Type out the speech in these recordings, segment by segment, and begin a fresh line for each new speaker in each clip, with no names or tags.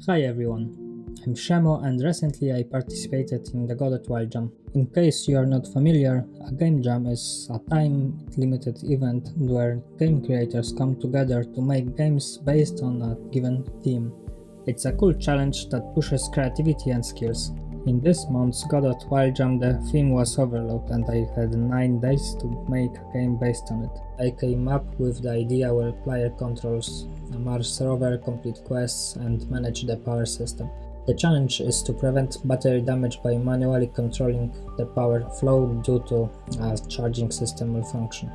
Hi everyone, I'm Shemo and recently I participated in the Godot Wild Jam. In case you are not familiar, a game jam is a time-limited event where game creators come together to make games based on a given theme. It's a cool challenge that pushes creativity and skills. In this month's Godot Wild Jam the theme was Overload and I had 9 days to make a game based on it. I came up with the idea where player controls a Mars rover, complete quests and manage the power system. The challenge is to prevent battery damage by manually controlling the power flow due to a charging system malfunction.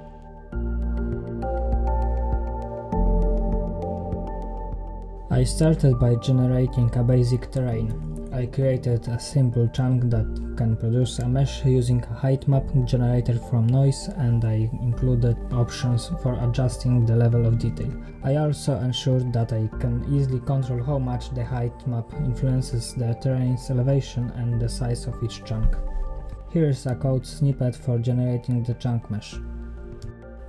I started by generating a basic terrain. I created a simple chunk that can produce a mesh using a height map generated from noise, and I included options for adjusting the level of detail. I also ensured that I can easily control how much the height map influences the terrain's elevation and the size of each chunk. Here is a code snippet for generating the chunk mesh.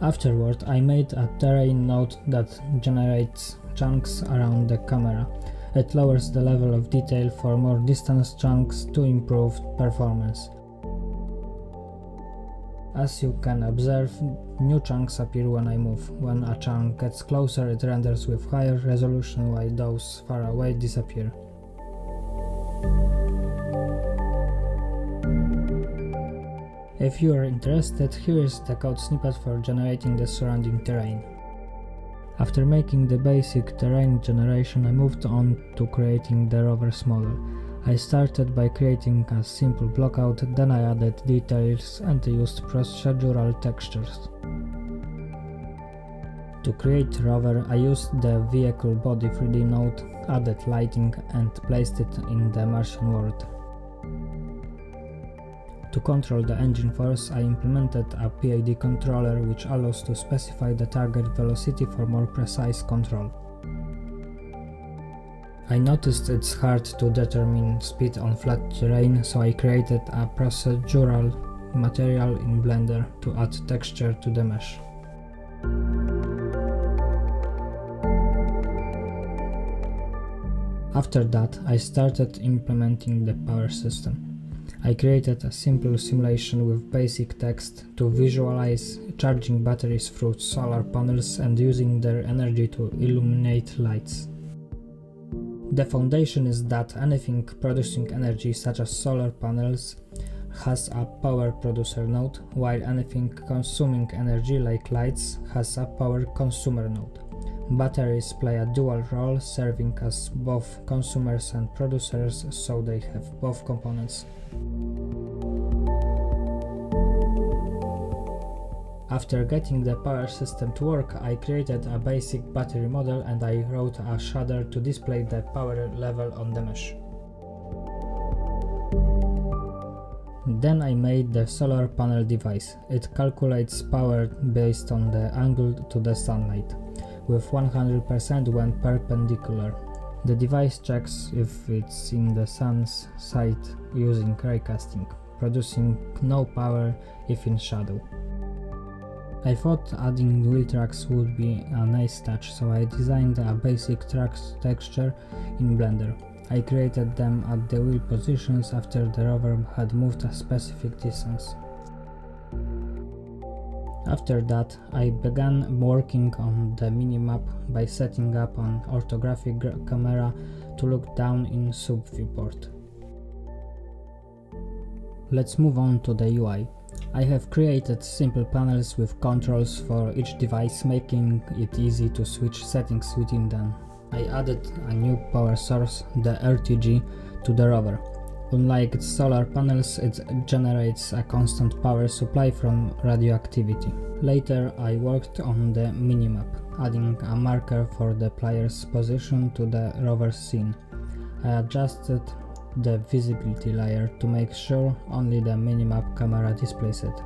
Afterward, I made a terrain node that generates chunks around the camera. It lowers the level of detail for more distant chunks to improve performance. As you can observe, new chunks appear when I move. When a chunk gets closer, it renders with higher resolution, while those far away disappear. If you are interested, here is the code snippet for generating the surrounding terrain. After making the basic terrain generation, I moved on to creating the rover's model. I started by creating a simple blockout, then I added details and used procedural textures. To create rover, I used the vehicle body 3D node, added lighting and placed it in the Martian world. To control the engine force, I implemented a PID controller which allows to specify the target velocity for more precise control. I noticed it's hard to determine speed on flat terrain, so I created a procedural material in Blender to add texture to the mesh. After that, I started implementing the power system. I created a simple simulation with basic text to visualize charging batteries through solar panels and using their energy to illuminate lights. The foundation is that anything producing energy, such as solar panels, has a power producer node, while anything consuming energy, like lights, has a power consumer node. Batteries play a dual role, serving as both consumers and producers, so they have both components. After getting the power system to work, I created a basic battery model and I wrote a shader to display the power level on the mesh. Then I made the solar panel device. It calculates power based on the angle to the sunlight, with 100% when perpendicular. The device checks if it's in the sun's side using raycasting, producing no power if in shadow. I thought adding wheel tracks would be a nice touch, so I designed a basic tracks texture in Blender. I created them at the wheel positions after the rover had moved a specific distance. After that, I began working on the minimap by setting up an orthographic camera to look down in sub-viewport. Let's move on to the UI. I have created simple panels with controls for each device, making it easy to switch settings within them. I added a new power source, the RTG, to the rover. Unlike its solar panels, it generates a constant power supply from radioactivity. Later, I worked on the minimap, adding a marker for the player's position to the rover's scene. I adjusted the visibility layer to make sure only the minimap camera displays it.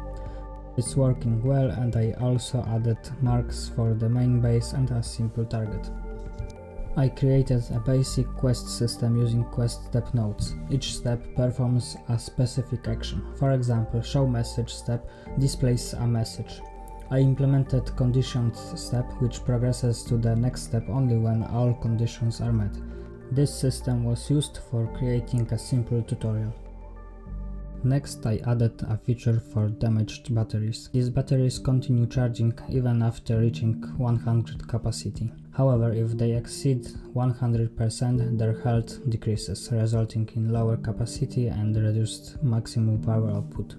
It's working well, and I also added marks for the main base and a simple target. I created a basic quest system using quest step nodes. Each step performs a specific action. For example, show message step displays a message. I implemented conditioned step, which progresses to the next step only when all conditions are met. This system was used for creating a simple tutorial. Next, I added a feature for damaged batteries. These batteries continue charging even after reaching 100 capacity. However, if they exceed 100%, their health decreases, resulting in lower capacity and reduced maximum power output.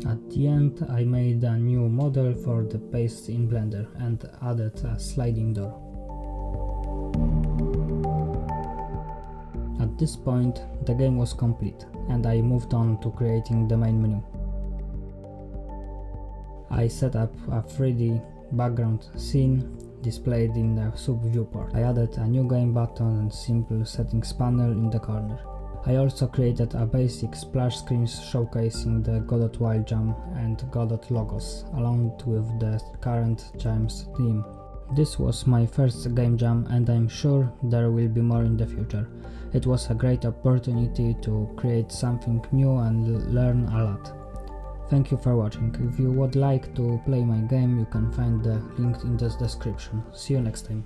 At the end, I made a new model for the paste in Blender and added a sliding door. At this point, the game was complete, and I moved on to creating the main menu. I set up a 3D background scene displayed in the sub-viewport. I added a new game button and simple settings panel in the corner. I also created a basic splash screen showcasing the Godot Wild Jam and Godot logos, along with the current jam's theme. This was my first game jam, and I'm sure there will be more in the future. It was a great opportunity to create something new and learn a lot. Thank you for watching. If you would like to play my game, you can find the link in the description. See you next time.